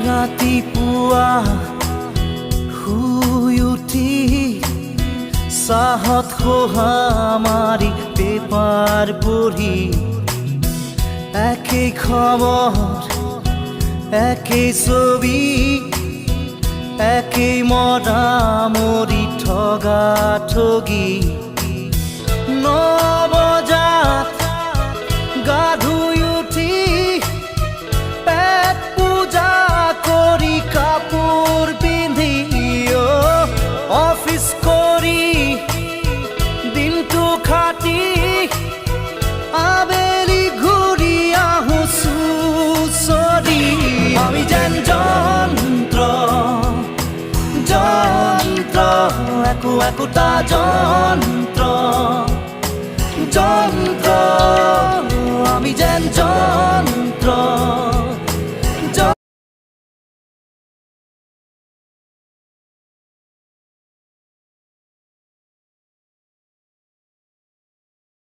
ৰাতিপুৱা শুই উঠি চাহত খোহা মাৰি পেপাৰ পঢ়ি একেই খবৰ একেই ছবি একেই মৰামৰি ঠগা ঠগি 9 বজাত গা ধুই উঠি পেট পূজা কৰি কাপোৰ পিন্ধি অফিচ কৰি দিনটো খাটি আবেলি ঘূৰি আহো চুচৰি আমি যেন যন্ত্ৰ যন্ত্ৰ একোটা যন্ত্ৰ যন্ত্ৰ আমি যেন যন্ত্ৰ